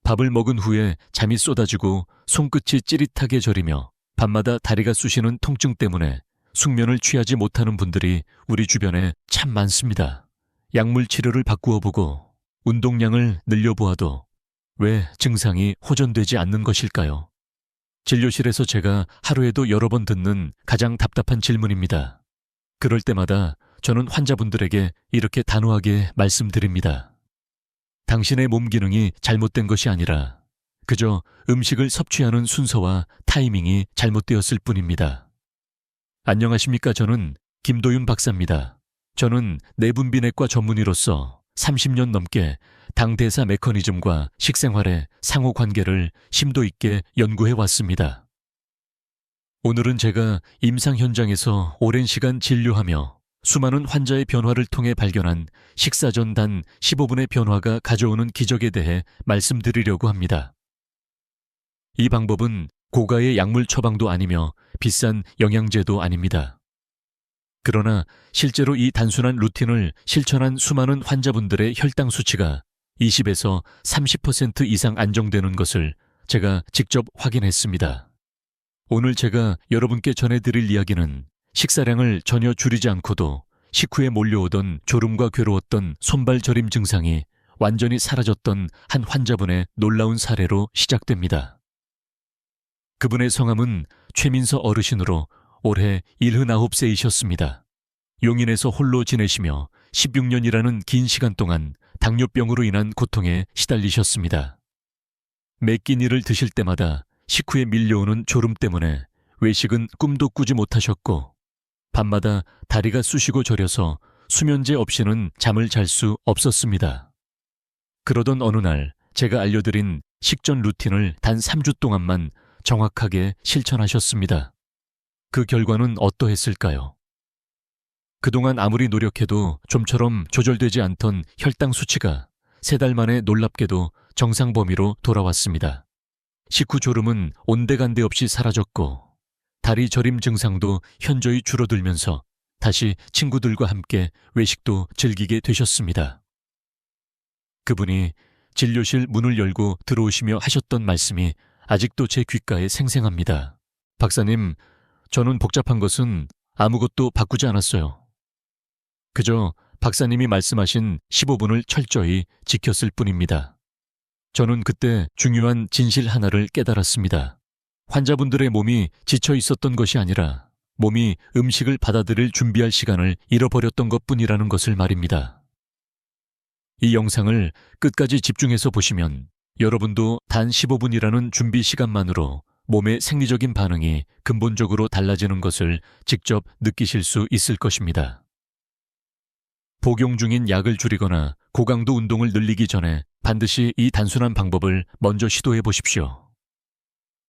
밥을 먹은 후에 잠이 쏟아지고 손끝이 찌릿하게 저리며 밤마다 다리가 쑤시는 통증 때문에 숙면을 취하지 못하는 분들이 우리 주변에 참 많습니다. 약물 치료를 바꾸어 보고 운동량을 늘려보아도 왜 증상이 호전되지 않는 것일까요? 진료실에서 제가 하루에도 여러 번 듣는 가장 답답한 질문입니다. 그럴 때마다 저는 환자분들에게 이렇게 단호하게 말씀드립니다. 당신의 몸 기능이 잘못된 것이 아니라 그저 음식을 섭취하는 순서와 타이밍이 잘못되었을 뿐입니다. 안녕하십니까? 저는 김도윤 박사입니다. 저는 내분비내과 전문의로서 30년 넘게 당대사 메커니즘과 식생활의 상호관계를 심도 있게 연구해 왔습니다. 오늘은 제가 임상 현장에서 오랜 시간 진료하며 수많은 환자의 변화를 통해 발견한 식사 전 단 15분의 변화가 가져오는 기적에 대해 말씀드리려고 합니다. 이 방법은 고가의 약물 처방도 아니며 비싼 영양제도 아닙니다. 그러나 실제로 이 단순한 루틴을 실천한 수많은 환자분들의 혈당 수치가 20에서 30% 이상 안정되는 것을 제가 직접 확인했습니다. 오늘 제가 여러분께 전해드릴 이야기는 식사량을 전혀 줄이지 않고도 식후에 몰려오던 졸음과 괴로웠던 손발 저림 증상이 완전히 사라졌던 한 환자분의 놀라운 사례로 시작됩니다. 그분의 성함은 최민서 어르신으로 올해 79세이셨습니다. 용인에서 홀로 지내시며 16년이라는 긴 시간 동안 당뇨병으로 인한 고통에 시달리셨습니다. 매 끼니를 드실 때마다 식후에 밀려오는 졸음 때문에 외식은 꿈도 꾸지 못하셨고 밤마다 다리가 쑤시고 저려서 수면제 없이는 잠을 잘 수 없었습니다. 그러던 어느 날 제가 알려드린 식전 루틴을 단 3주 동안만 정확하게 실천하셨습니다. 그 결과는 어떠했을까요? 그동안 아무리 노력해도 좀처럼 조절되지 않던 혈당 수치가 3달 만에 놀랍게도 정상 범위로 돌아왔습니다. 식후 졸음은 온데간데 없이 사라졌고 다리 저림 증상도 현저히 줄어들면서 다시 친구들과 함께 외식도 즐기게 되셨습니다. 그분이 진료실 문을 열고 들어오시며 하셨던 말씀이 아직도 제 귓가에 생생합니다. 박사님, 저는 복잡한 것은 아무것도 바꾸지 않았어요. 그저 박사님이 말씀하신 15분을 철저히 지켰을 뿐입니다. 저는 그때 중요한 진실 하나를 깨달았습니다. 환자분들의 몸이 지쳐 있었던 것이 아니라 몸이 음식을 받아들일 준비할 시간을 잃어버렸던 것뿐이라는 것을 말입니다. 이 영상을 끝까지 집중해서 보시면 여러분도 단 15분이라는 준비 시간만으로 몸의 생리적인 반응이 근본적으로 달라지는 것을 직접 느끼실 수 있을 것입니다. 복용 중인 약을 줄이거나 고강도 운동을 늘리기 전에 반드시 이 단순한 방법을 먼저 시도해 보십시오.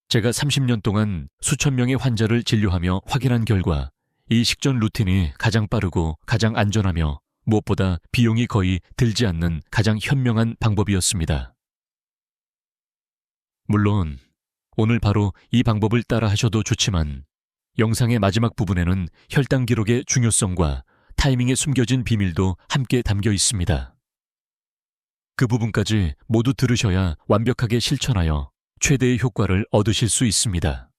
제가 30년 동안 수천 명의 환자를 진료하며 확인한 결과 이 식전 루틴이 가장 빠르고 가장 안전하며 무엇보다 비용이 거의 들지 않는 가장 현명한 방법이었습니다. 물론 오늘 바로 이 방법을 따라 하셔도 좋지만 영상의 마지막 부분에는 혈당 기록의 중요성과 타이밍에 숨겨진 비밀도 함께 담겨 있습니다. 그 부분까지 모두 들으셔야 완벽하게 실천하여 최대의 효과를 얻으실 수 있습니다.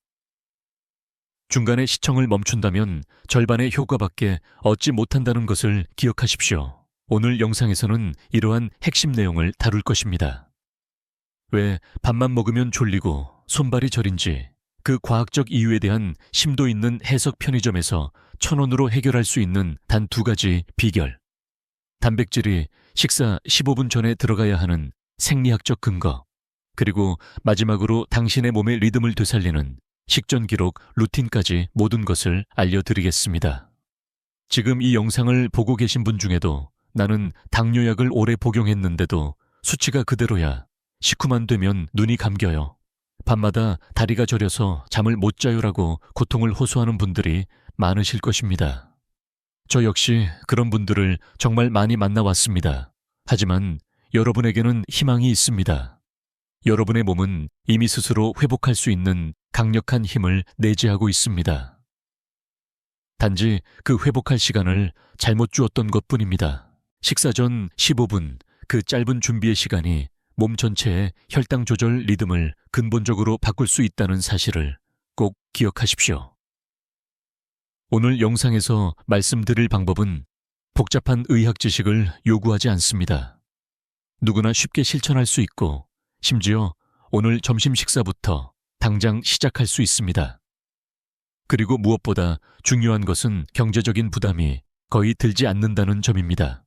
중간에 시청을 멈춘다면 절반의 효과밖에 얻지 못한다는 것을 기억하십시오. 오늘 영상에서는 이러한 핵심 내용을 다룰 것입니다. 왜 밥만 먹으면 졸리고 손발이 저린지 그 과학적 이유에 대한 심도 있는 해석 편의점에서 1,000원으로 해결할 수 있는 단 2가지 비결. 단백질이 식사 15분 전에 들어가야 하는 생리학적 근거. 그리고 마지막으로 당신의 몸의 리듬을 되살리는 식전 기록 루틴까지 모든 것을 알려드리겠습니다. 지금 이 영상을 보고 계신 분 중에도 나는 당뇨약을 오래 복용했는데도 수치가 그대로야. 식후만 되면 눈이 감겨요. 밤마다 다리가 저려서 잠을 못 자요라고 고통을 호소하는 분들이 많으실 것입니다. 저 역시 그런 분들을 정말 많이 만나왔습니다. 하지만 여러분에게는 희망이 있습니다. 여러분의 몸은 이미 스스로 회복할 수 있는 강력한 힘을 내재하고 있습니다. 단지 그 회복할 시간을 잘못 주었던 것뿐입니다. 식사 전 15분, 그 짧은 준비의 시간이 몸 전체의 혈당 조절 리듬을 근본적으로 바꿀 수 있다는 사실을 꼭 기억하십시오. 오늘 영상에서 말씀드릴 방법은 복잡한 의학 지식을 요구하지 않습니다. 누구나 쉽게 실천할 수 있고 심지어 오늘 점심 식사부터 당장 시작할 수 있습니다. 그리고 무엇보다 중요한 것은 경제적인 부담이 거의 들지 않는다는 점입니다.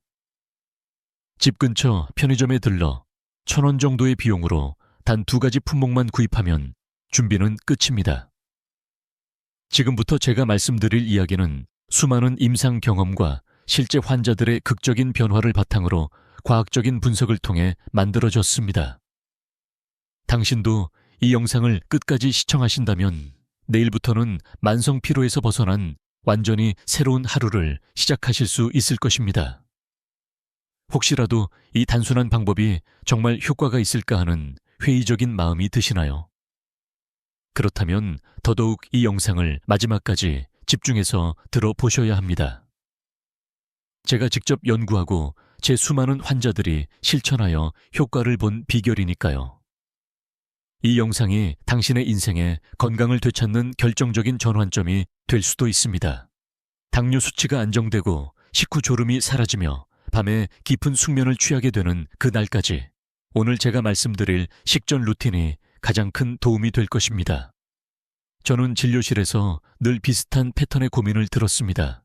집 근처 편의점에 들러 1,000원 정도의 비용으로 단 2가지 품목만 구입하면 준비는 끝입니다. 지금부터 제가 말씀드릴 이야기는 수많은 임상 경험과 실제 환자들의 극적인 변화를 바탕으로 과학적인 분석을 통해 만들어졌습니다. 당신도 이 영상을 끝까지 시청하신다면 내일부터는 만성 피로에서 벗어난 완전히 새로운 하루를 시작하실 수 있을 것입니다. 혹시라도 이 단순한 방법이 정말 효과가 있을까 하는 회의적인 마음이 드시나요? 그렇다면 더더욱 이 영상을 마지막까지 집중해서 들어보셔야 합니다. 제가 직접 연구하고 제 수많은 환자들이 실천하여 효과를 본 비결이니까요. 이 영상이 당신의 인생에 건강을 되찾는 결정적인 전환점이 될 수도 있습니다. 당뇨 수치가 안정되고 식후 졸음이 사라지며 밤에 깊은 숙면을 취하게 되는 그날까지 오늘 제가 말씀드릴 식전 루틴이 가장 큰 도움이 될 것입니다. 저는 진료실에서 늘 비슷한 패턴의 고민을 들었습니다.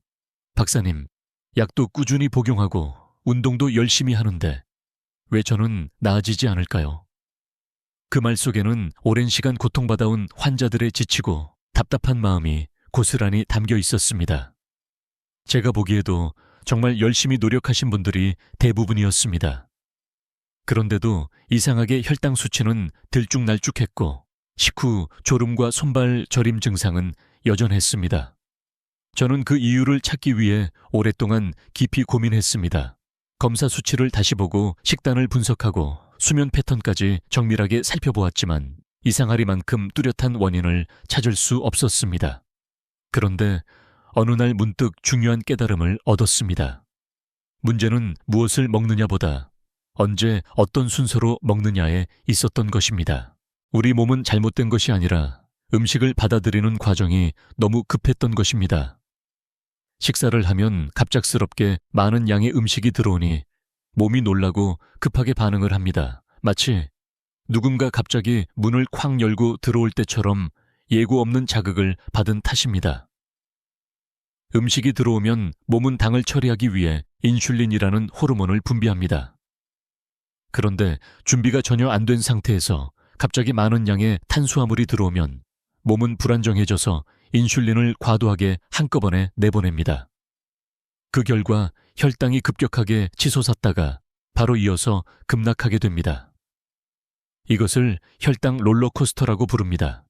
박사님, 약도 꾸준히 복용하고 운동도 열심히 하는데 왜 저는 나아지지 않을까요? 그 말 속에는 오랜 시간 고통받아온 환자들의 지치고 답답한 마음이 고스란히 담겨 있었습니다. 제가 보기에도 정말 열심히 노력하신 분들이 대부분이었습니다. 그런데도 이상하게 혈당 수치는 들쭉날쭉했고 식후 졸음과 손발 저림 증상은 여전했습니다. 저는 그 이유를 찾기 위해 오랫동안 깊이 고민했습니다. 검사 수치를 다시 보고 식단을 분석하고 수면 패턴까지 정밀하게 살펴보았지만 이상하리만큼 뚜렷한 원인을 찾을 수 없었습니다. 그런데 어느 날 문득 중요한 깨달음을 얻었습니다. 문제는 무엇을 먹느냐보다 언제 어떤 순서로 먹느냐에 있었던 것입니다. 우리 몸은 잘못된 것이 아니라 음식을 받아들이는 과정이 너무 급했던 것입니다. 식사를 하면 갑작스럽게 많은 양의 음식이 들어오니 몸이 놀라고 급하게 반응을 합니다. 마치 누군가 갑자기 문을 쾅 열고 들어올 때처럼 예고 없는 자극을 받은 탓입니다. 음식이 들어오면 몸은 당을 처리하기 위해 인슐린이라는 호르몬을 분비합니다. 그런데 준비가 전혀 안 된 상태에서 갑자기 많은 양의 탄수화물이 들어오면 몸은 불안정해져서 인슐린을 과도하게 한꺼번에 내보냅니다. 그 결과 혈당이 급격하게 치솟았다가 바로 이어서 급락하게 됩니다. 이것을 혈당 롤러코스터라고 부릅니다.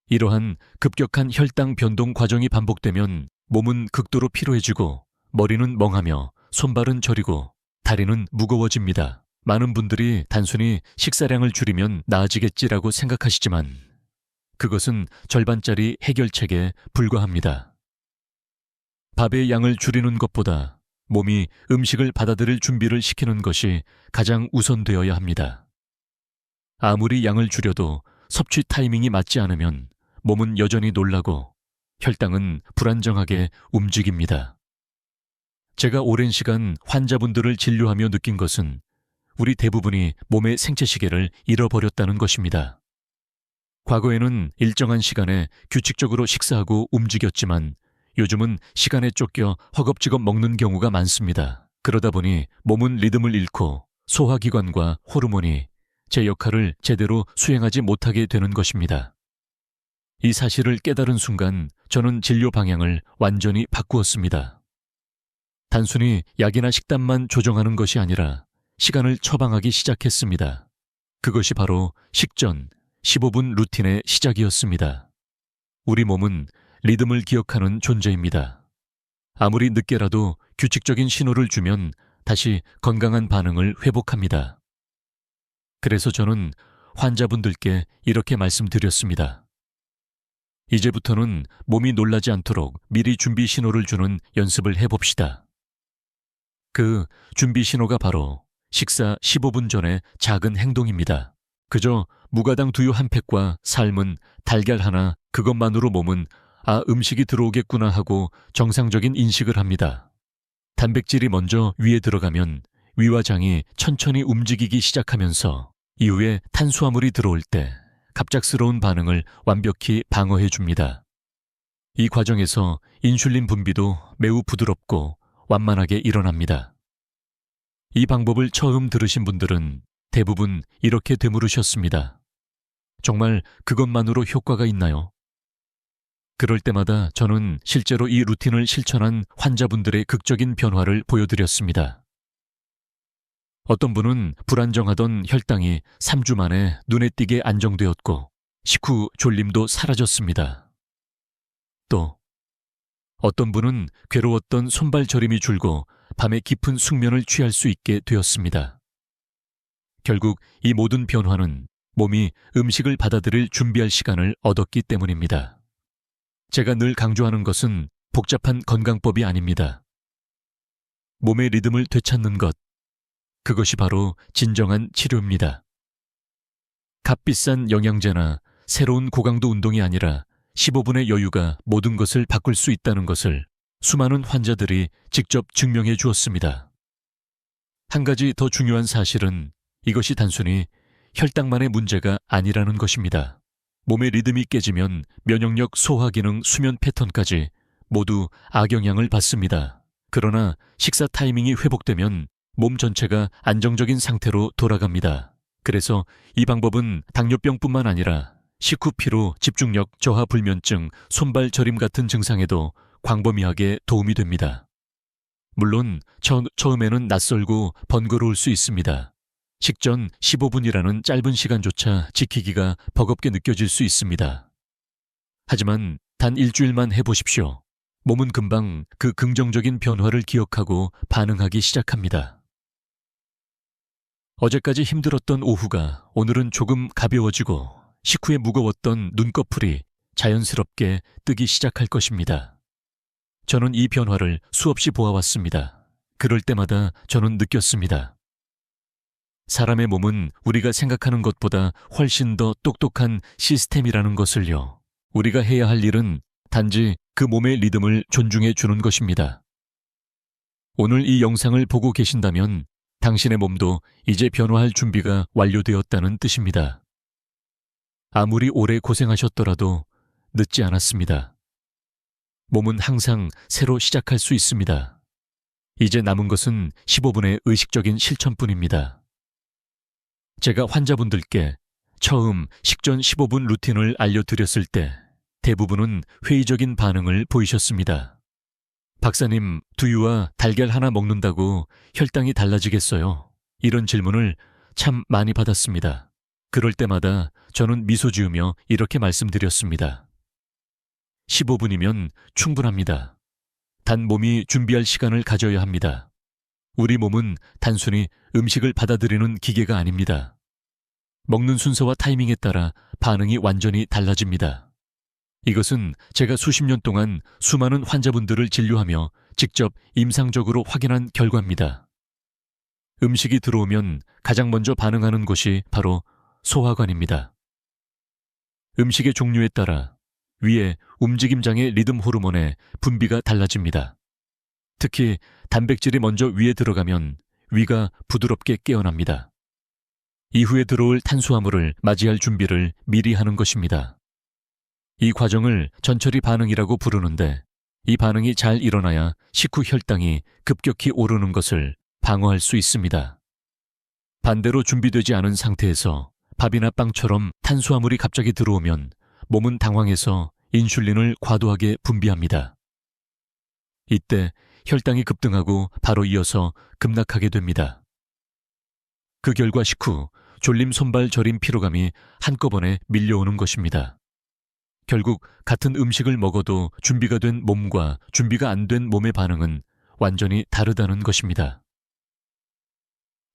이러한 급격한 혈당 변동 과정이 반복되면 몸은 극도로 피로해지고 머리는 멍하며 손발은 저리고 다리는 무거워집니다. 많은 분들이 단순히 식사량을 줄이면 나아지겠지라고 생각하시지만 그것은 절반짜리 해결책에 불과합니다. 밥의 양을 줄이는 것보다 몸이 음식을 받아들일 준비를 시키는 것이 가장 우선되어야 합니다. 아무리 양을 줄여도 섭취 타이밍이 맞지 않으면 몸은 여전히 놀라고 혈당은 불안정하게 움직입니다. 제가 오랜 시간 환자분들을 진료하며 느낀 것은 우리 대부분이 몸의 생체시계를 잃어버렸다는 것입니다. 과거에는 일정한 시간에 규칙적으로 식사하고 움직였지만 요즘은 시간에 쫓겨 허겁지겁 먹는 경우가 많습니다. 그러다 보니 몸은 리듬을 잃고 소화기관과 호르몬이 제 역할을 제대로 수행하지 못하게 되는 것입니다. 이 사실을 깨달은 순간 저는 진료 방향을 완전히 바꾸었습니다. 단순히 약이나 식단만 조정하는 것이 아니라 시간을 처방하기 시작했습니다. 그것이 바로 식전 15분 루틴의 시작이었습니다. 우리 몸은 리듬을 기억하는 존재입니다. 아무리 늦게라도 규칙적인 신호를 주면 다시 건강한 반응을 회복합니다. 그래서 저는 환자분들께 이렇게 말씀드렸습니다. 이제부터는 몸이 놀라지 않도록 미리 준비 신호를 주는 연습을 해봅시다. 그 준비 신호가 바로 식사 15분 전의 작은 행동입니다. 그저 무가당 두유 한 팩과 삶은 달걀 하나, 그것만으로 몸은 음식이 들어오겠구나 하고 정상적인 인식을 합니다. 단백질이 먼저 위에 들어가면 위와 장이 천천히 움직이기 시작하면서 이후에 탄수화물이 들어올 때 갑작스러운 반응을 완벽히 방어해 줍니다. 이 과정에서 인슐린 분비도 매우 부드럽고 완만하게 일어납니다. 이 방법을 처음 들으신 분들은 대부분 이렇게 되물으셨습니다. 정말 그것만으로 효과가 있나요? 그럴 때마다 저는 실제로 이 루틴을 실천한 환자분들의 극적인 변화를 보여드렸습니다. 어떤 분은 불안정하던 혈당이 3주 만에 눈에 띄게 안정되었고 식후 졸림도 사라졌습니다. 또 어떤 분은 괴로웠던 손발 저림이 줄고 밤에 깊은 숙면을 취할 수 있게 되었습니다. 결국 이 모든 변화는 몸이 음식을 받아들일 준비할 시간을 얻었기 때문입니다. 제가 늘 강조하는 것은 복잡한 건강법이 아닙니다. 몸의 리듬을 되찾는 것, 그것이 바로 진정한 치료입니다. 값비싼 영양제나 새로운 고강도 운동이 아니라 15분의 여유가 모든 것을 바꿀 수 있다는 것을 수많은 환자들이 직접 증명해 주었습니다. 한 가지 더 중요한 사실은 이것이 단순히 혈당만의 문제가 아니라는 것입니다. 몸의 리듬이 깨지면 면역력, 소화기능, 수면 패턴까지 모두 악영향을 받습니다. 그러나 식사 타이밍이 회복되면 몸 전체가 안정적인 상태로 돌아갑니다. 그래서 이 방법은 당뇨병뿐만 아니라 식후 피로, 집중력, 저하 불면증, 손발 저림 같은 증상에도 광범위하게 도움이 됩니다. 물론 처음에는 낯설고 번거로울 수 있습니다. 식전 15분이라는 짧은 시간조차 지키기가 버겁게 느껴질 수 있습니다. 하지만 단 일주일만 해보십시오. 몸은 금방 그 긍정적인 변화를 기억하고 반응하기 시작합니다. 어제까지 힘들었던 오후가 오늘은 조금 가벼워지고 식후에 무거웠던 눈꺼풀이 자연스럽게 뜨기 시작할 것입니다. 저는 이 변화를 수없이 보아왔습니다. 그럴 때마다 저는 느꼈습니다. 사람의 몸은 우리가 생각하는 것보다 훨씬 더 똑똑한 시스템이라는 것을요. 우리가 해야 할 일은 단지 그 몸의 리듬을 존중해 주는 것입니다. 오늘 이 영상을 보고 계신다면 당신의 몸도 이제 변화할 준비가 완료되었다는 뜻입니다. 아무리 오래 고생하셨더라도 늦지 않았습니다. 몸은 항상 새로 시작할 수 있습니다. 이제 남은 것은 15분의 의식적인 실천뿐입니다. 제가 환자분들께 처음 식전 15분 루틴을 알려드렸을 때 대부분은 회의적인 반응을 보이셨습니다. 박사님, 두유와 달걀 하나 먹는다고 혈당이 달라지겠어요? 이런 질문을 참 많이 받았습니다. 그럴 때마다 저는 미소 지으며 이렇게 말씀드렸습니다. 15분이면 충분합니다. 단 몸이 준비할 시간을 가져야 합니다. 우리 몸은 단순히 음식을 받아들이는 기계가 아닙니다. 먹는 순서와 타이밍에 따라 반응이 완전히 달라집니다. 이것은 제가 수십 년 동안 수많은 환자분들을 진료하며 직접 임상적으로 확인한 결과입니다. 음식이 들어오면 가장 먼저 반응하는 곳이 바로 소화관입니다. 음식의 종류에 따라 위에 움직임장의 리듬 호르몬의 분비가 달라집니다. 특히 단백질이 먼저 위에 들어가면 위가 부드럽게 깨어납니다. 이후에 들어올 탄수화물을 맞이할 준비를 미리 하는 것입니다. 이 과정을 전처리 반응이라고 부르는데 이 반응이 잘 일어나야 식후 혈당이 급격히 오르는 것을 방어할 수 있습니다. 반대로 준비되지 않은 상태에서 밥이나 빵처럼 탄수화물이 갑자기 들어오면 몸은 당황해서 인슐린을 과도하게 분비합니다. 이때 혈당이 급등하고 바로 이어서 급락하게 됩니다. 그 결과 식후 졸림, 손발 저림, 피로감이 한꺼번에 밀려오는 것입니다. 결국 같은 음식을 먹어도 준비가 된 몸과 준비가 안 된 몸의 반응은 완전히 다르다는 것입니다.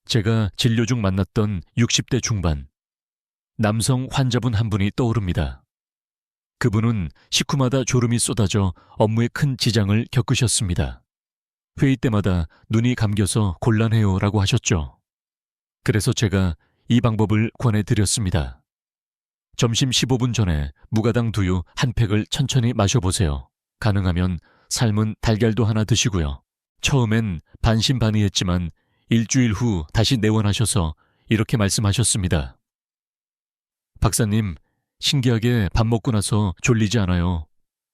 제가 진료 중 만났던 60대 중반 남성 환자분 한 분이 떠오릅니다. 그분은 식후마다 졸음이 쏟아져 업무에 큰 지장을 겪으셨습니다. 회의 때마다 눈이 감겨서 곤란해요라고 하셨죠. 그래서 제가 이 방법을 권해드렸습니다. 점심 15분 전에 무가당 두유 한 팩을 천천히 마셔보세요. 가능하면 삶은 달걀도 하나 드시고요. 처음엔 반신반의했지만 일주일 후 다시 내원하셔서 이렇게 말씀하셨습니다. 박사님, 신기하게 밥 먹고 나서 졸리지 않아요.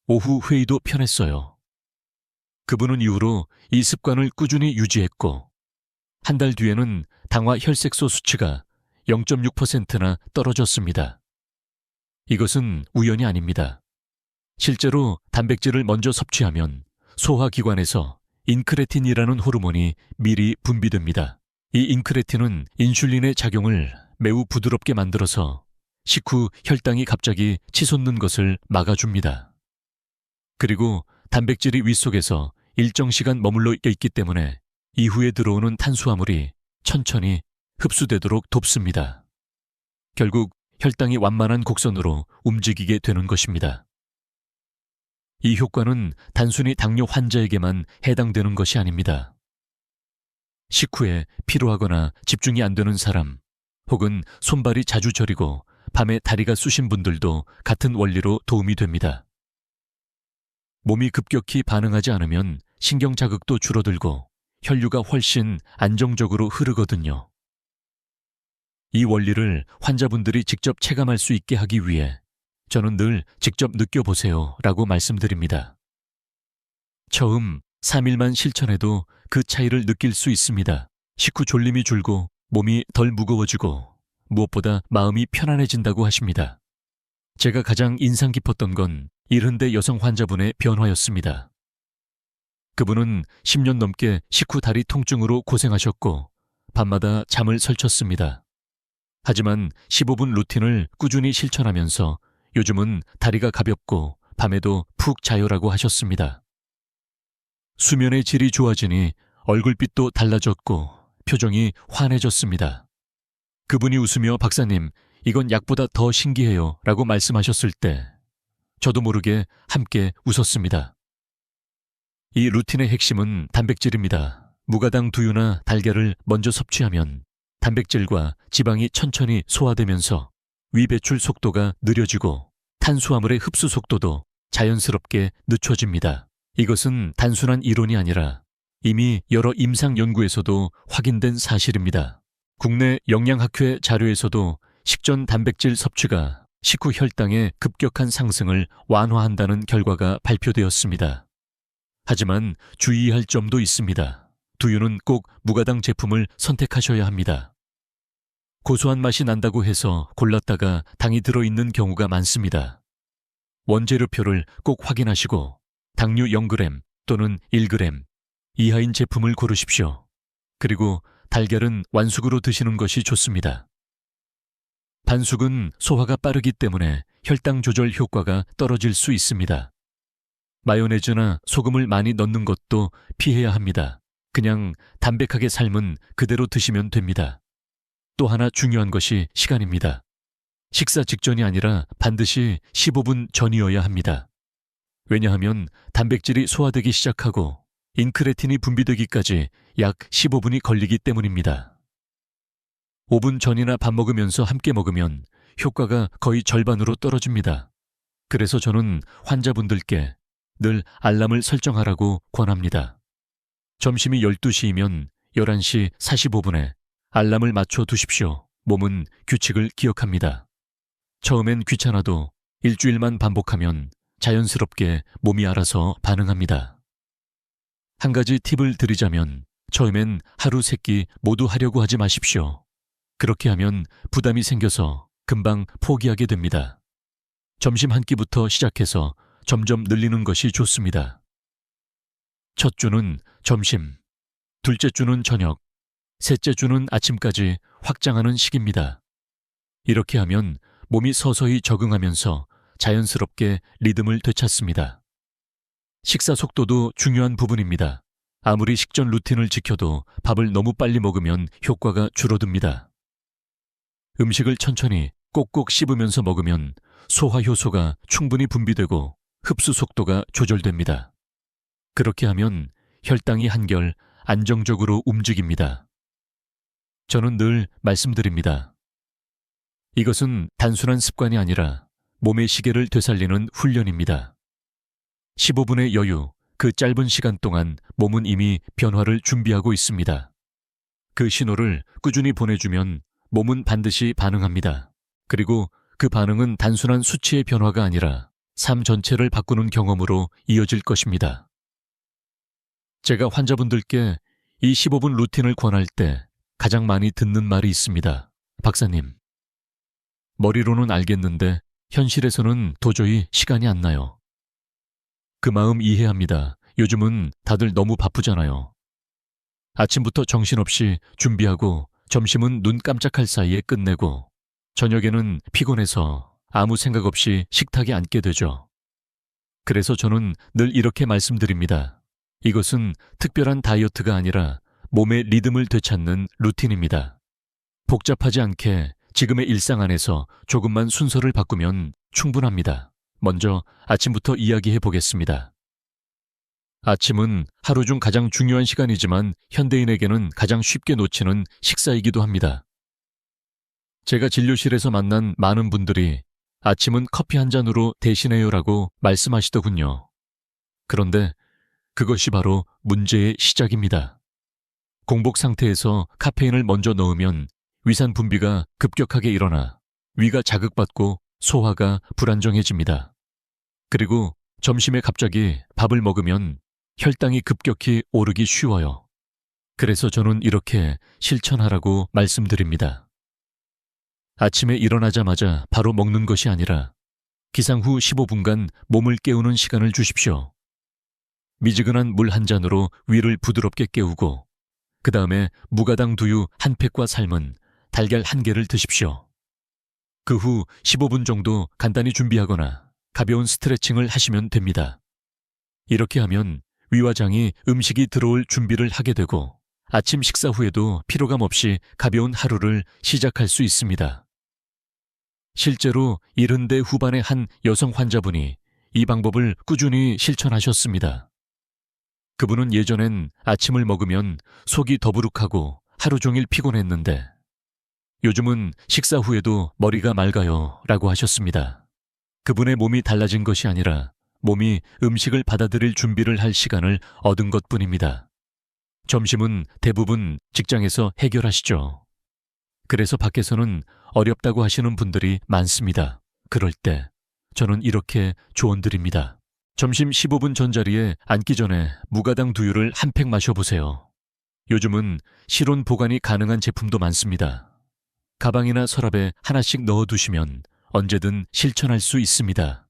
오후 회의도 편했어요. 그분은 이후로 이 습관을 꾸준히 유지했고 한 달 뒤에는 당화 혈색소 수치가 0.6%나 떨어졌습니다. 이것은 우연이 아닙니다. 실제로 단백질을 먼저 섭취하면 소화기관에서 인크레틴이라는 호르몬이 미리 분비됩니다. 이 인크레틴은 인슐린의 작용을 매우 부드럽게 만들어서 식후 혈당이 갑자기 치솟는 것을 막아줍니다. 그리고 단백질이 윗속에서 일정 시간 머물러 있기 때문에 이후에 들어오는 탄수화물이 천천히 흡수되도록 돕습니다. 결국 혈당이 완만한 곡선으로 움직이게 되는 것입니다. 이 효과는 단순히 당뇨 환자에게만 해당되는 것이 아닙니다. 식후에 피로하거나 집중이 안 되는 사람, 혹은 손발이 자주 저리고 밤에 다리가 쑤신 분들도 같은 원리로 도움이 됩니다. 몸이 급격히 반응하지 않으면 신경 자극도 줄어들고 혈류가 훨씬 안정적으로 흐르거든요. 이 원리를 환자분들이 직접 체감할 수 있게 하기 위해 저는 늘 직접 느껴보세요 라고 말씀드립니다. 처음 3일만 실천해도 그 차이를 느낄 수 있습니다. 식후 졸림이 줄고 몸이 덜 무거워지고 무엇보다 마음이 편안해진다고 하십니다. 제가 가장 인상 깊었던 건 70대 여성 환자분의 변화였습니다. 그분은 10년 넘게 식후 다리 통증으로 고생하셨고 밤마다 잠을 설쳤습니다. 하지만 15분 루틴을 꾸준히 실천하면서 요즘은 다리가 가볍고 밤에도 푹 자요라고 하셨습니다. 수면의 질이 좋아지니 얼굴빛도 달라졌고 표정이 환해졌습니다. 그분이 웃으며 박사님, 이건 약보다 더 신기해요 라고 말씀하셨을 때 저도 모르게 함께 웃었습니다. 이 루틴의 핵심은 단백질입니다. 무가당 두유나 달걀을 먼저 섭취하면 단백질과 지방이 천천히 소화되면서 위 배출 속도가 느려지고 탄수화물의 흡수 속도도 자연스럽게 늦춰집니다. 이것은 단순한 이론이 아니라 이미 여러 임상 연구에서도 확인된 사실입니다. 국내 영양학회 자료에서도 식전 단백질 섭취가 식후 혈당의 급격한 상승을 완화한다는 결과가 발표되었습니다. 하지만 주의할 점도 있습니다. 두유는 꼭 무가당 제품을 선택하셔야 합니다. 고소한 맛이 난다고 해서 골랐다가 당이 들어있는 경우가 많습니다. 원재료표를 꼭 확인하시고 당류 0g 또는 1g 이하인 제품을 고르십시오. 그리고 달걀은 완숙으로 드시는 것이 좋습니다. 반숙은 소화가 빠르기 때문에 혈당 조절 효과가 떨어질 수 있습니다. 마요네즈나 소금을 많이 넣는 것도 피해야 합니다. 그냥 담백하게 삶은 그대로 드시면 됩니다. 또 하나 중요한 것이 시간입니다. 식사 직전이 아니라 반드시 15분 전이어야 합니다. 왜냐하면 단백질이 소화되기 시작하고 인크레틴이 분비되기까지 약 15분이 걸리기 때문입니다. 5분 전이나 밥 먹으면서 함께 먹으면 효과가 거의 절반으로 떨어집니다. 그래서 저는 환자분들께 늘 알람을 설정하라고 권합니다. 점심이 12시이면 11시 45분에 알람을 맞춰 두십시오. 몸은 규칙을 기억합니다. 처음엔 귀찮아도 일주일만 반복하면 자연스럽게 몸이 알아서 반응합니다. 한 가지 팁을 드리자면 처음엔 하루 3끼 모두 하려고 하지 마십시오. 그렇게 하면 부담이 생겨서 금방 포기하게 됩니다. 점심 한 끼부터 시작해서 점점 늘리는 것이 좋습니다. 첫 주는 점심, 둘째 주는 저녁, 셋째 주는 아침까지 확장하는 식입니다. 이렇게 하면 몸이 서서히 적응하면서 자연스럽게 리듬을 되찾습니다. 식사 속도도 중요한 부분입니다. 아무리 식전 루틴을 지켜도 밥을 너무 빨리 먹으면 효과가 줄어듭니다. 음식을 천천히 꼭꼭 씹으면서 먹으면 소화 효소가 충분히 분비되고 흡수 속도가 조절됩니다. 그렇게 하면 혈당이 한결 안정적으로 움직입니다. 저는 늘 말씀드립니다. 이것은 단순한 습관이 아니라 몸의 시계를 되살리는 훈련입니다. 15분의 여유, 그 짧은 시간 동안 몸은 이미 변화를 준비하고 있습니다. 그 신호를 꾸준히 보내주면 몸은 반드시 반응합니다. 그리고 그 반응은 단순한 수치의 변화가 아니라 삶 전체를 바꾸는 경험으로 이어질 것입니다. 제가 환자분들께 이 15분 루틴을 권할 때 가장 많이 듣는 말이 있습니다. 박사님, 머리로는 알겠는데 현실에서는 도저히 시간이 안 나요. 그 마음 이해합니다. 요즘은 다들 너무 바쁘잖아요. 아침부터 정신없이 준비하고 점심은 눈 깜짝할 사이에 끝내고 저녁에는 피곤해서 아무 생각 없이 식탁에 앉게 되죠. 그래서 저는 늘 이렇게 말씀드립니다. 이것은 특별한 다이어트가 아니라 몸의 리듬을 되찾는 루틴입니다. 복잡하지 않게 지금의 일상 안에서 조금만 순서를 바꾸면 충분합니다. 먼저 아침부터 이야기해 보겠습니다. 아침은 하루 중 가장 중요한 시간이지만 현대인에게는 가장 쉽게 놓치는 식사이기도 합니다. 제가 진료실에서 만난 많은 분들이 아침은 커피 한 잔으로 대신해요라고 말씀하시더군요. 그런데 그것이 바로 문제의 시작입니다. 공복 상태에서 카페인을 먼저 넣으면 위산 분비가 급격하게 일어나 위가 자극받고 소화가 불안정해집니다. 그리고 점심에 갑자기 밥을 먹으면 혈당이 급격히 오르기 쉬워요. 그래서 저는 이렇게 실천하라고 말씀드립니다. 아침에 일어나자마자 바로 먹는 것이 아니라 기상 후 15분간 몸을 깨우는 시간을 주십시오. 미지근한 물 한 잔으로 위를 부드럽게 깨우고 그 다음에 무가당 두유 한 팩과 삶은 달걀 한 개를 드십시오. 그 후 15분 정도 간단히 준비하거나 가벼운 스트레칭을 하시면 됩니다. 이렇게 하면 위와 장이 음식이 들어올 준비를 하게 되고 아침 식사 후에도 피로감 없이 가벼운 하루를 시작할 수 있습니다. 실제로 70대 후반의 한 여성 환자분이 이 방법을 꾸준히 실천하셨습니다. 그분은 예전엔 아침을 먹으면 속이 더부룩하고 하루 종일 피곤했는데 요즘은 식사 후에도 머리가 맑아요 라고 하셨습니다. 그분의 몸이 달라진 것이 아니라 몸이 음식을 받아들일 준비를 할 시간을 얻은 것뿐입니다. 점심은 대부분 직장에서 해결하시죠. 그래서 밖에서는 어렵다고 하시는 분들이 많습니다. 그럴 때 저는 이렇게 조언드립니다. 점심 15분 전자리에 앉기 전에 무가당 두유를 한 팩 마셔보세요. 요즘은 실온 보관이 가능한 제품도 많습니다. 가방이나 서랍에 하나씩 넣어두시면 언제든 실천할 수 있습니다.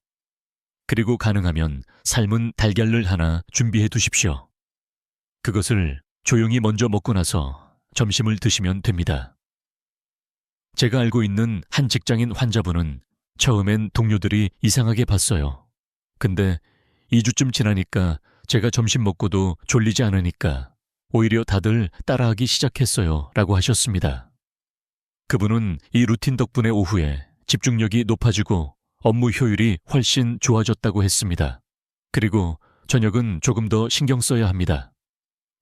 그리고 가능하면 삶은 달걀을 하나 준비해 두십시오. 그것을 조용히 먼저 먹고 나서 점심을 드시면 됩니다. 제가 알고 있는 한 직장인 환자분은 처음엔 동료들이 이상하게 봤어요. 근데 2주쯤 지나니까 제가 점심 먹고도 졸리지 않으니까 오히려 다들 따라하기 시작했어요 라고 하셨습니다. 그분은 이 루틴 덕분에 오후에 집중력이 높아지고 업무 효율이 훨씬 좋아졌다고 했습니다. 그리고 저녁은 조금 더 신경 써야 합니다.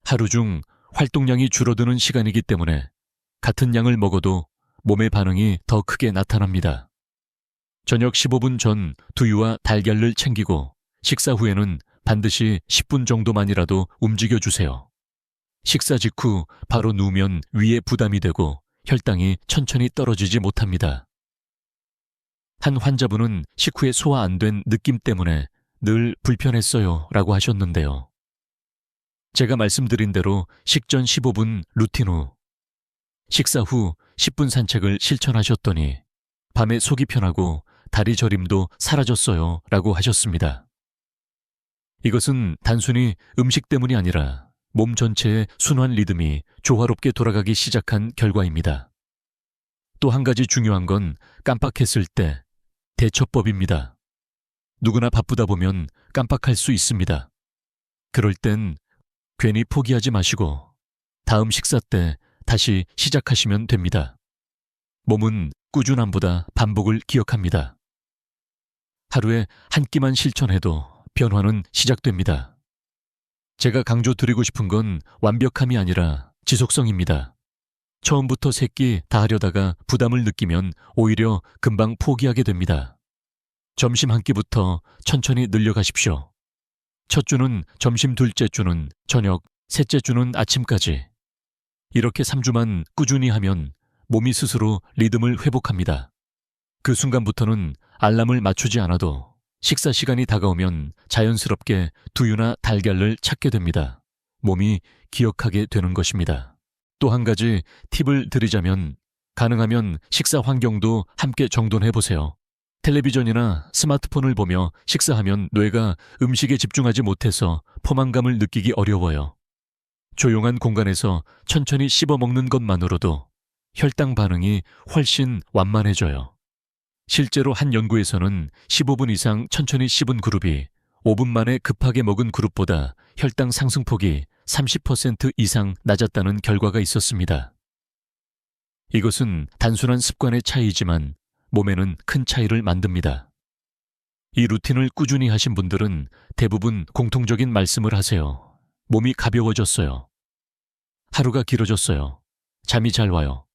하루 중 활동량이 줄어드는 시간이기 때문에 같은 양을 먹어도 몸의 반응이 더 크게 나타납니다. 저녁 15분 전 두유와 달걀을 챙기고 식사 후에는 반드시 10분 정도만이라도 움직여주세요. 식사 직후 바로 누우면 위에 부담이 되고 혈당이 천천히 떨어지지 못합니다. 한 환자분은 식후에 소화 안 된 느낌 때문에 늘 불편했어요 라고 하셨는데요. 제가 말씀드린 대로 식전 15분 루틴 후, 식사 후 10분 산책을 실천하셨더니 밤에 속이 편하고 다리 저림도 사라졌어요 라고 하셨습니다. 이것은 단순히 음식 때문이 아니라 몸 전체의 순환 리듬이 조화롭게 돌아가기 시작한 결과입니다. 또 한 가지 중요한 건 깜빡했을 때 대처법입니다. 누구나 바쁘다 보면 깜빡할 수 있습니다. 그럴 땐 괜히 포기하지 마시고 다음 식사 때 다시 시작하시면 됩니다. 몸은 꾸준함보다 반복을 기억합니다. 하루에 한 끼만 실천해도 변화는 시작됩니다. 제가 강조드리고 싶은 건 완벽함이 아니라 지속성입니다. 처음부터 3끼 다 하려다가 부담을 느끼면 오히려 금방 포기하게 됩니다. 점심 한 끼부터 천천히 늘려가십시오. 첫 주는 점심, 둘째 주는 저녁, 셋째 주는 아침까지. 이렇게 3주만 꾸준히 하면 몸이 스스로 리듬을 회복합니다. 그 순간부터는 알람을 맞추지 않아도 식사 시간이 다가오면 자연스럽게 두유나 달걀을 찾게 됩니다. 몸이 기억하게 되는 것입니다. 또 한 가지 팁을 드리자면 가능하면 식사 환경도 함께 정돈해 보세요. 텔레비전이나 스마트폰을 보며 식사하면 뇌가 음식에 집중하지 못해서 포만감을 느끼기 어려워요. 조용한 공간에서 천천히 씹어 먹는 것만으로도 혈당 반응이 훨씬 완만해져요. 실제로 한 연구에서는 15분 이상 천천히 씹은 그룹이 5분 만에 급하게 먹은 그룹보다 혈당 상승폭이 30% 이상 낮았다는 결과가 있었습니다. 이것은 단순한 습관의 차이이지만 몸에는 큰 차이를 만듭니다. 이 루틴을 꾸준히 하신 분들은 대부분 공통적인 말씀을 하세요. 몸이 가벼워졌어요. 하루가 길어졌어요. 잠이 잘 와요.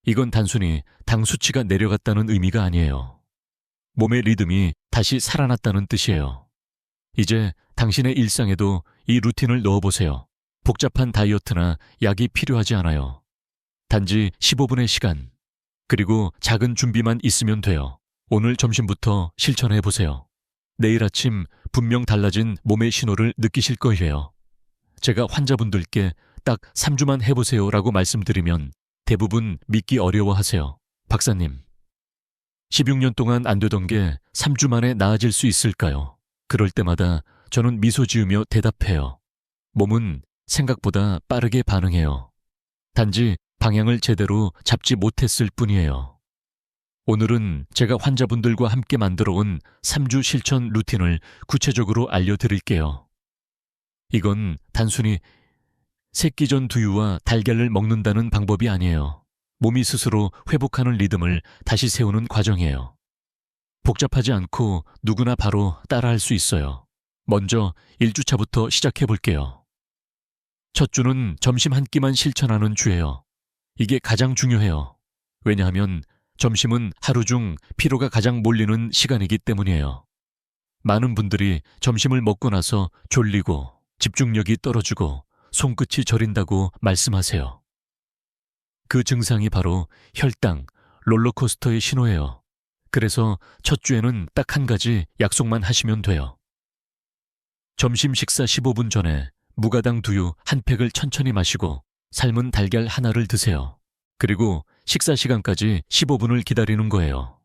이건 단순히 당 수치가 내려갔다는 의미가 아니에요. 몸의 리듬이 다시 살아났다는 뜻이에요. 이제 당신의 일상에도 이 루틴을 넣어보세요. 복잡한 다이어트나 약이 필요하지 않아요. 단지 15분의 시간, 그리고 작은 준비만 있으면 돼요. 오늘 점심부터 실천해보세요. 내일 아침 분명 달라진 몸의 신호를 느끼실 거예요. 제가 환자분들께 딱 3주만 해보세요라고 말씀드리면 대부분 믿기 어려워하세요. 박사님, 16년 동안 안 되던 게 3주 만에 나아질 수 있을까요? 그럴 때마다 저는 미소 지으며 대답해요. 몸은 생각보다 빠르게 반응해요. 단지 방향을 제대로 잡지 못했을 뿐이에요. 오늘은 제가 환자분들과 함께 만들어 온 3주 실천 루틴을 구체적으로 알려드릴게요. 이건 단순히 새끼 전 두유와 달걀을 먹는다는 방법이 아니에요. 몸이 스스로 회복하는 리듬을 다시 세우는 과정이에요. 복잡하지 않고 누구나 바로 따라할 수 있어요. 먼저 1주차부터 시작해 볼게요. 첫 주는 점심 한 끼만 실천하는 주예요. 이게 가장 중요해요. 왜냐하면 점심은 하루 중 피로가 가장 몰리는 시간이기 때문이에요. 많은 분들이 점심을 먹고 나서 졸리고 집중력이 떨어지고 손끝이 저린다고 말씀하세요. 그 증상이 바로 혈당, 롤러코스터의 신호예요. 그래서 첫 주에는 딱 한 가지 약속만 하시면 돼요. 점심 식사 15분 전에 무가당 두유 한 팩을 천천히 마시고 삶은 달걀 하나를 드세요. 그리고 식사 시간까지 15분을 기다리는 거예요.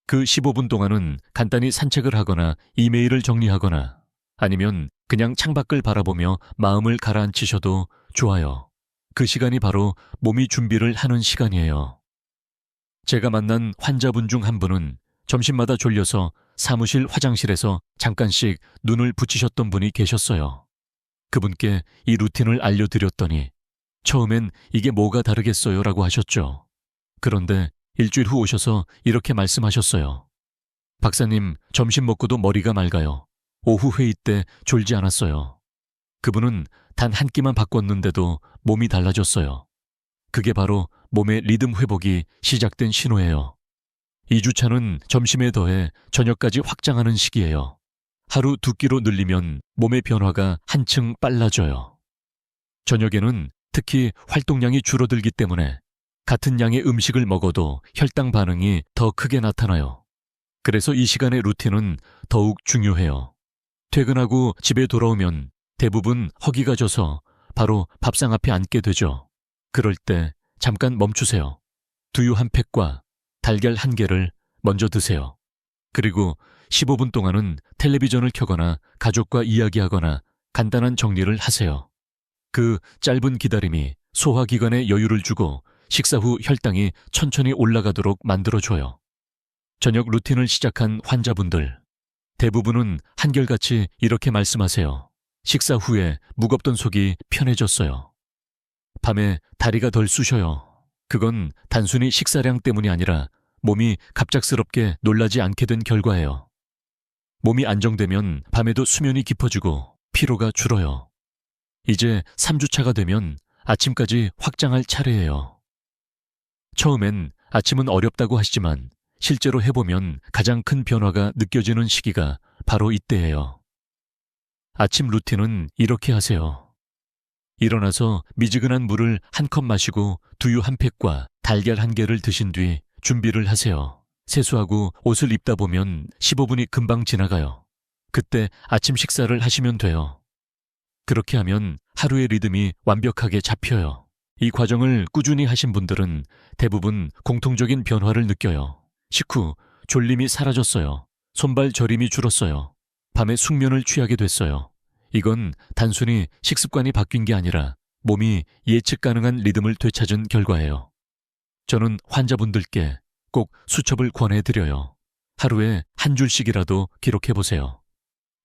그 15분 동안은 간단히 산책을 하거나 이메일을 정리하거나 아니면 그냥 창밖을 바라보며 마음을 가라앉히셔도 좋아요. 그 시간이 바로 몸이 준비를 하는 시간이에요. 제가 만난 환자분 중 한 분은 점심마다 졸려서 사무실 화장실에서 잠깐씩 눈을 붙이셨던 분이 계셨어요. 그분께 이 루틴을 알려드렸더니 처음엔 이게 뭐가 다르겠어요 라고 하셨죠. 그런데 일주일 후 오셔서 이렇게 말씀하셨어요. 박사님, 점심 먹고도 머리가 맑아요. 오후 회의 때 졸지 않았어요. 그분은 단 한 끼만 바꿨는데도 몸이 달라졌어요. 그게 바로 몸의 리듬 회복이 시작된 신호예요. 2주차는 점심에 더해 저녁까지 확장하는 시기예요. 하루 2끼로 늘리면 몸의 변화가 한층 빨라져요. 저녁에는 특히 활동량이 줄어들기 때문에 같은 양의 음식을 먹어도 혈당 반응이 더 크게 나타나요. 그래서 이 시간의 루틴은 더욱 중요해요. 퇴근하고 집에 돌아오면 대부분 허기가 져서 바로 밥상 앞에 앉게 되죠. 그럴 때 잠깐 멈추세요. 두유 한 팩과 달걀 한 개를 먼저 드세요. 그리고 15분 동안은 텔레비전을 켜거나 가족과 이야기하거나 간단한 정리를 하세요. 그 짧은 기다림이 소화기관에 여유를 주고 식사 후 혈당이 천천히 올라가도록 만들어줘요. 저녁 루틴을 시작한 환자분들, 대부분은 한결같이 이렇게 말씀하세요. 식사 후에 무겁던 속이 편해졌어요. 밤에 다리가 덜 쑤셔요. 그건 단순히 식사량 때문이 아니라 몸이 갑작스럽게 놀라지 않게 된 결과예요. 몸이 안정되면 밤에도 수면이 깊어지고 피로가 줄어요. 이제 3주차가 되면 아침까지 확장할 차례예요. 처음엔 아침은 어렵다고 하시지만 실제로 해보면 가장 큰 변화가 느껴지는 시기가 바로 이때예요. 아침 루틴은 이렇게 하세요. 일어나서 미지근한 물을 한 컵 마시고 두유 한 팩과 달걀 한 개를 드신 뒤 준비를 하세요. 세수하고 옷을 입다 보면 15분이 금방 지나가요. 그때 아침 식사를 하시면 돼요. 그렇게 하면 하루의 리듬이 완벽하게 잡혀요. 이 과정을 꾸준히 하신 분들은 대부분 공통적인 변화를 느껴요. 식후 졸림이 사라졌어요. 손발 저림이 줄었어요. 밤에 숙면을 취하게 됐어요. 이건 단순히 식습관이 바뀐 게 아니라 몸이 예측 가능한 리듬을 되찾은 결과예요. 저는 환자분들께 꼭 수첩을 권해드려요. 하루에 한 줄씩이라도 기록해보세요.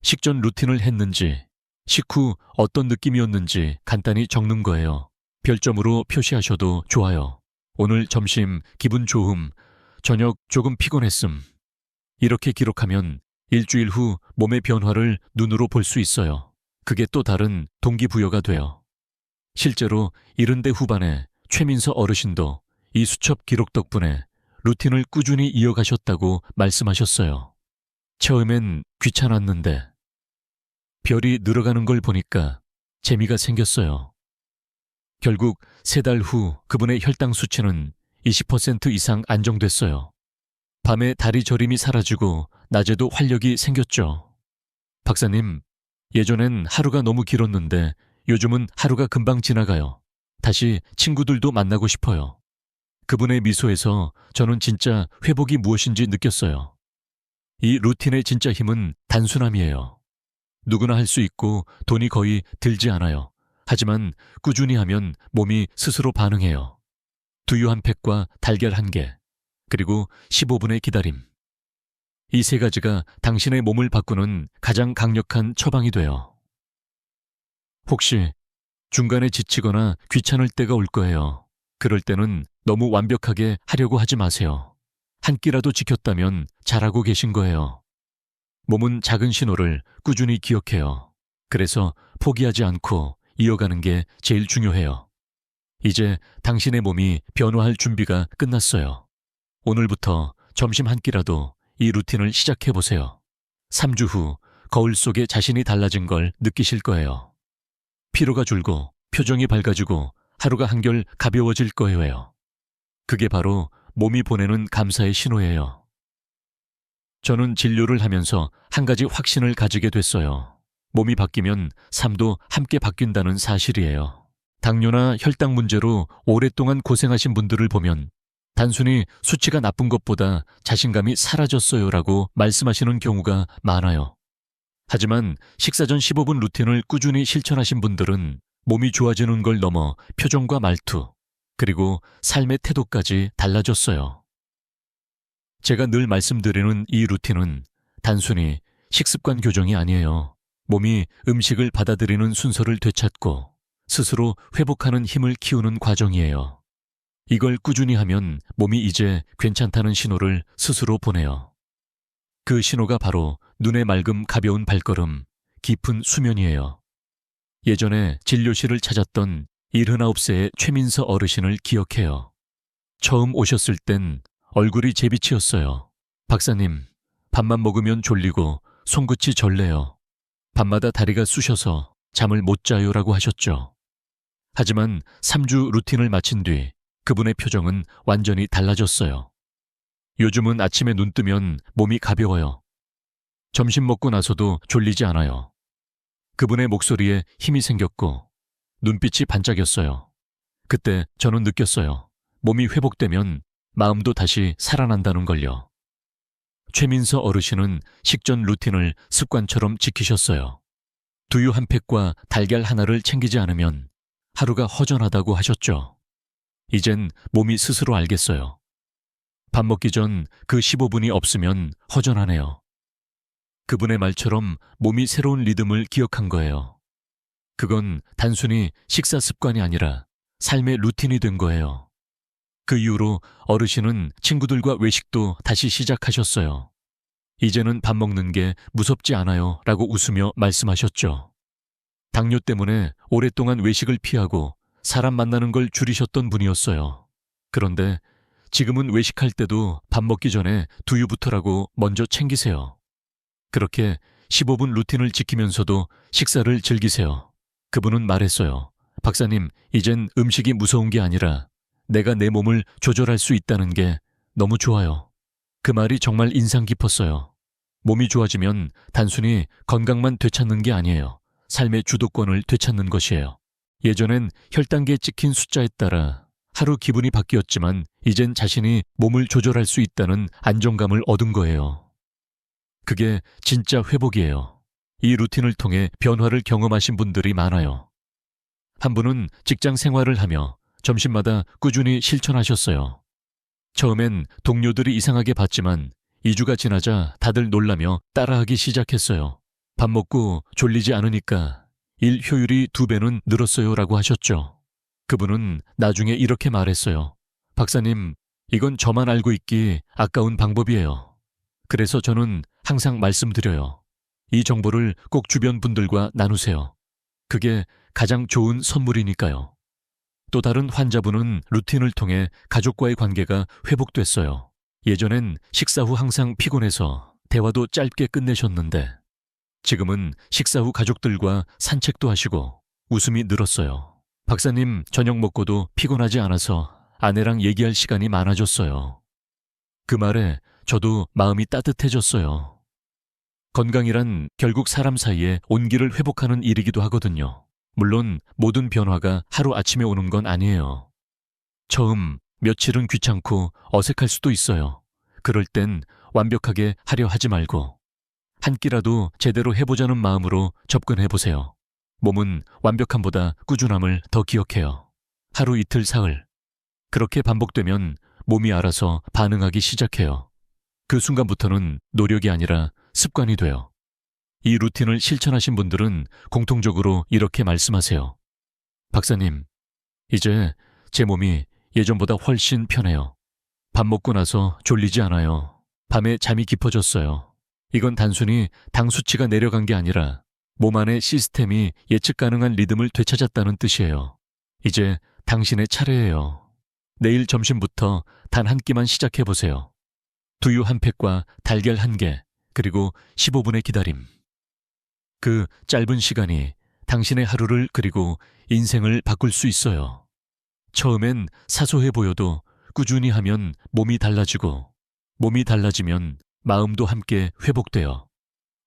식전 루틴을 했는지, 식후 어떤 느낌이었는지 간단히 적는 거예요. 별점으로 표시하셔도 좋아요. 오늘 점심 기분 좋음, 저녁 조금 피곤했음. 이렇게 기록하면 일주일 후 몸의 변화를 눈으로 볼 수 있어요. 그게 또 다른 동기부여가 돼요. 실제로 70대 후반에 최민서 어르신도 이 수첩 기록 덕분에 루틴을 꾸준히 이어가셨다고 말씀하셨어요. 처음엔 귀찮았는데 별이 늘어가는 걸 보니까 재미가 생겼어요. 결국 3달 후 그분의 혈당 수치는 20% 이상 안정됐어요. 밤에 다리 저림이 사라지고 낮에도 활력이 생겼죠. 박사님, 예전엔 하루가 너무 길었는데 요즘은 하루가 금방 지나가요. 다시 친구들도 만나고 싶어요. 그분의 미소에서 저는 진짜 회복이 무엇인지 느꼈어요. 이 루틴의 진짜 힘은 단순함이에요. 누구나 할 수 있고 돈이 거의 들지 않아요. 하지만 꾸준히 하면 몸이 스스로 반응해요. 두유 한 팩과 달걀 한 개, 그리고 15분의 기다림. 이 3가지가 당신의 몸을 바꾸는 가장 강력한 처방이 돼요. 혹시 중간에 지치거나 귀찮을 때가 올 거예요. 그럴 때는 너무 완벽하게 하려고 하지 마세요. 한 끼라도 지켰다면 잘하고 계신 거예요. 몸은 작은 신호를 꾸준히 기억해요. 그래서 포기하지 않고 이어가는 게 제일 중요해요. 이제 당신의 몸이 변화할 준비가 끝났어요. 오늘부터 점심 한 끼라도 이 루틴을 시작해보세요. 3주 후 거울 속에 자신이 달라진 걸 느끼실 거예요. 피로가 줄고 표정이 밝아지고 하루가 한결 가벼워질 거예요. 그게 바로 몸이 보내는 감사의 신호예요. 저는 진료를 하면서 한 가지 확신을 가지게 됐어요. 몸이 바뀌면 삶도 함께 바뀐다는 사실이에요. 당뇨나 혈당 문제로 오랫동안 고생하신 분들을 보면 단순히 수치가 나쁜 것보다 자신감이 사라졌어요라고 말씀하시는 경우가 많아요. 하지만 식사 전 15분 루틴을 꾸준히 실천하신 분들은 몸이 좋아지는 걸 넘어 표정과 말투, 그리고 삶의 태도까지 달라졌어요. 제가 늘 말씀드리는 이 루틴은 단순히 식습관 교정이 아니에요. 몸이 음식을 받아들이는 순서를 되찾고 스스로 회복하는 힘을 키우는 과정이에요. 이걸 꾸준히 하면 몸이 이제 괜찮다는 신호를 스스로 보내요. 그 신호가 바로 눈에 맑음 가벼운 발걸음, 깊은 수면이에요. 예전에 진료실을 찾았던 79세의 최민서 어르신을 기억해요. 처음 오셨을 땐 얼굴이 제비치였어요. 박사님, 밥만 먹으면 졸리고 손끝이 절레요. 밤마다 다리가 쑤셔서 잠을 못 자요라고 하셨죠. 하지만 3주 루틴을 마친 뒤 그분의 표정은 완전히 달라졌어요. 요즘은 아침에 눈 뜨면 몸이 가벼워요. 점심 먹고 나서도 졸리지 않아요. 그분의 목소리에 힘이 생겼고 눈빛이 반짝였어요. 그때 저는 느꼈어요. 몸이 회복되면 마음도 다시 살아난다는 걸요. 최민서 어르신은 식전 루틴을 습관처럼 지키셨어요. 두유 한 팩과 달걀 하나를 챙기지 않으면 하루가 허전하다고 하셨죠. 이젠 몸이 스스로 알겠어요. 밥 먹기 전 그 15분이 없으면 허전하네요. 그분의 말처럼 몸이 새로운 리듬을 기억한 거예요. 그건 단순히 식사 습관이 아니라 삶의 루틴이 된 거예요. 그 이후로 어르신은 친구들과 외식도 다시 시작하셨어요. 이제는 밥 먹는 게 무섭지 않아요 라고 웃으며 말씀하셨죠. 당뇨 때문에 오랫동안 외식을 피하고 사람 만나는 걸 줄이셨던 분이었어요. 그런데 지금은 외식할 때도 밥 먹기 전에 두유부터라고 먼저 챙기세요. 그렇게 15분 루틴을 지키면서도 식사를 즐기세요. 그분은 말했어요. 박사님, 이젠 음식이 무서운 게 아니라 내가 내 몸을 조절할 수 있다는 게 너무 좋아요. 그 말이 정말 인상 깊었어요. 몸이 좋아지면 단순히 건강만 되찾는 게 아니에요. 삶의 주도권을 되찾는 것이에요. 예전엔 혈당계에 찍힌 숫자에 따라 하루 기분이 바뀌었지만 이젠 자신이 몸을 조절할 수 있다는 안정감을 얻은 거예요. 그게 진짜 회복이에요. 이 루틴을 통해 변화를 경험하신 분들이 많아요. 한 분은 직장 생활을 하며 점심마다 꾸준히 실천하셨어요. 처음엔 동료들이 이상하게 봤지만 2주가 지나자 다들 놀라며 따라하기 시작했어요. 밥 먹고 졸리지 않으니까 일 효율이 2배는 늘었어요 라고 하셨죠. 그분은 나중에 이렇게 말했어요. 박사님, 이건 저만 알고 있기 아까운 방법이에요. 그래서 저는 항상 말씀드려요. 이 정보를 꼭 주변 분들과 나누세요. 그게 가장 좋은 선물이니까요. 또 다른 환자분은 루틴을 통해 가족과의 관계가 회복됐어요. 예전엔 식사 후 항상 피곤해서 대화도 짧게 끝내셨는데 지금은 식사 후 가족들과 산책도 하시고 웃음이 늘었어요. 박사님, 저녁 먹고도 피곤하지 않아서 아내랑 얘기할 시간이 많아졌어요. 그 말에 저도 마음이 따뜻해졌어요. 건강이란 결국 사람 사이에 온기를 회복하는 일이기도 하거든요. 물론 모든 변화가 하루아침에 오는 건 아니에요. 처음 며칠은 귀찮고 어색할 수도 있어요. 그럴 땐 완벽하게 하려 하지 말고 한 끼라도 제대로 해보자는 마음으로 접근해보세요. 몸은 완벽함보다 꾸준함을 더 기억해요. 하루 이틀 사흘. 그렇게 반복되면 몸이 알아서 반응하기 시작해요. 그 순간부터는 노력이 아니라 습관이 돼요. 이 루틴을 실천하신 분들은 공통적으로 이렇게 말씀하세요. 박사님, 이제 제 몸이 예전보다 훨씬 편해요. 밥 먹고 나서 졸리지 않아요. 밤에 잠이 깊어졌어요. 이건 단순히 당 수치가 내려간 게 아니라 몸 안의 시스템이 예측 가능한 리듬을 되찾았다는 뜻이에요. 이제 당신의 차례예요. 내일 점심부터 단 한 끼만 시작해보세요. 두유 한 팩과 달걀 1개, 그리고 15분의 기다림. 그 짧은 시간이 당신의 하루를 그리고 인생을 바꿀 수 있어요. 처음엔 사소해 보여도 꾸준히 하면 몸이 달라지고 몸이 달라지면 마음도 함께 회복돼요.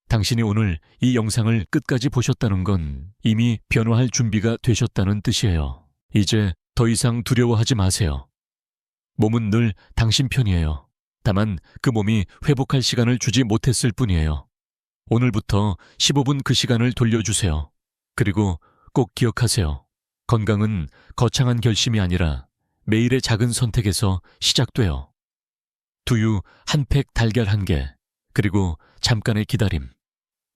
당신이 오늘 이 영상을 끝까지 보셨다는 건 이미 변화할 준비가 되셨다는 뜻이에요. 이제 더 이상 두려워하지 마세요. 몸은 늘 당신 편이에요. 다만 그 몸이 회복할 시간을 주지 못했을 뿐이에요. 오늘부터 15분 그 시간을 돌려주세요. 그리고 꼭 기억하세요. 건강은 거창한 결심이 아니라 매일의 작은 선택에서 시작돼요. 두유 한 팩 달걀 1개, 그리고 잠깐의 기다림.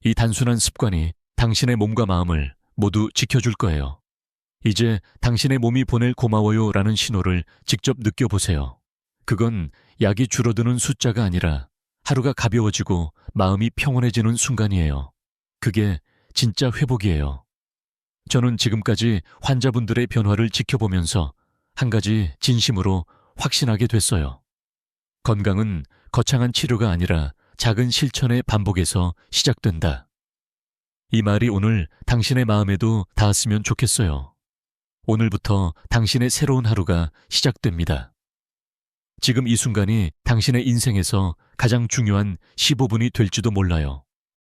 이 단순한 습관이 당신의 몸과 마음을 모두 지켜줄 거예요. 이제 당신의 몸이 보낼 고마워요 라는 신호를 직접 느껴보세요. 그건 약이 줄어드는 숫자가 아니라 하루가 가벼워지고 마음이 평온해지는 순간이에요. 그게 진짜 회복이에요. 저는 지금까지 환자분들의 변화를 지켜보면서 한 가지 진심으로 확신하게 됐어요. 건강은 거창한 치료가 아니라 작은 실천의 반복에서 시작된다. 이 말이 오늘 당신의 마음에도 닿았으면 좋겠어요. 오늘부터 당신의 새로운 하루가 시작됩니다. 지금 이 순간이 당신의 인생에서 가장 중요한 15분이 될지도 몰라요.